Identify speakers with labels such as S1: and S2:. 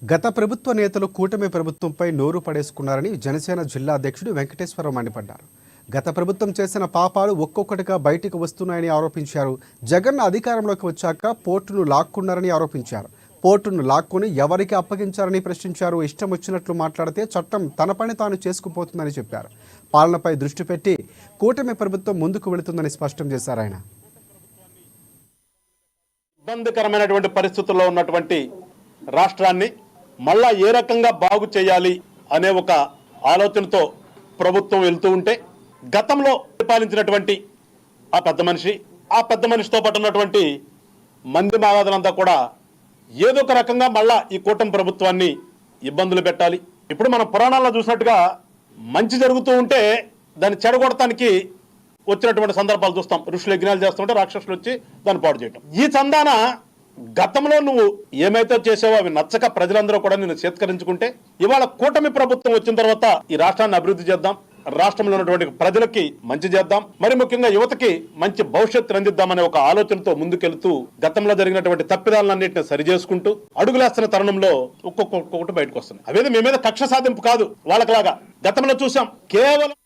S1: గత ప్రభుత్వ నేతలు కూటమి ప్రభుత్వంపై నోరు పడేసుకున్నారని జనసేన జిల్లా అధ్యక్షుడు వెంకటేశ్వరరావు మండిపడ్డారు. గత ప్రభుత్వం చేసిన పాపాలు ఒక్కొక్కటిగా బయటకు వస్తున్నాయని ఆరోపించారు. జగన్ అధికారంలోకి వచ్చాక పోర్టును లాక్కున్నారని ఆరోపించారు. పోర్టును లాక్కుని ఎవరికి అప్పగించారని ప్రశ్నించారు. ఇష్టం వచ్చినట్లు మాట్లాడితే చట్టం తన పని తాను చేసుకుపోతుందని చెప్పారు. పాలనపై దృష్టి పెట్టి కూటమి ప్రభుత్వం ముందుకు వెళుతుందని స్పష్టం చేశారు. ఆయన
S2: ఇబ్బందికరమైనటువంటి పరిస్థితుల్లో ఉన్నటువంటి రాష్ట్రాన్ని మళ్ళా ఏ రకంగా బాగు చేయాలి అనే ఒక ఆలోచనతో ప్రభుత్వం వెళ్తూ ఉంటే గతంలో పరిపాలించినటువంటి ఆ పెద్ద మనిషితో పాటు ఉన్నటువంటి మంది మావాదులంతా కూడా ఏదో ఒక రకంగా మళ్ళా ఈ కూటమి ప్రభుత్వాన్ని ఇబ్బందులు పెట్టాలి. ఇప్పుడు మనం పురాణాల్లో చూసినట్టుగా మంచి జరుగుతూ ఉంటే దాన్ని చెడగొడటానికి వచ్చినటువంటి సందర్భాలు చూస్తాం. ఋషులు యజ్ఞాలు చేస్తుంటే రాక్షసులు వచ్చి దాన్ని పాడు చేయటం. ఈ చందాన గతంలో నువ్వు ఏమైతే చేసావో అవి నచ్చక ప్రజలందరూ కూడా నిన్ను చేత్కరించుకుంటే ఇవాళ కూటమి ప్రభుత్వం వచ్చిన తర్వాత ఈ రాష్ట్రాన్ని అభివృద్ధి చేద్దాం, రాష్ట్రంలో ఉన్నటువంటి ప్రజలకి మంచి చేద్దాం, మరి ముఖ్యంగా యువతకి మంచి భవిష్యత్తు అందిద్దామనే ఒక ఆలోచనతో ముందుకెళ్తూ గతంలో జరిగినటువంటి తప్పిదాలన్నింటినీ సరిచేసుకుంటూ అడుగులేస్తున్న తరుణంలో ఒక్కొక్కటి బయటకు వస్తుంది. అవేదో మీ మీద కక్ష సాధింపు కాదు. వాళ్ళకిలాగా గతంలో చూసాం కేవలం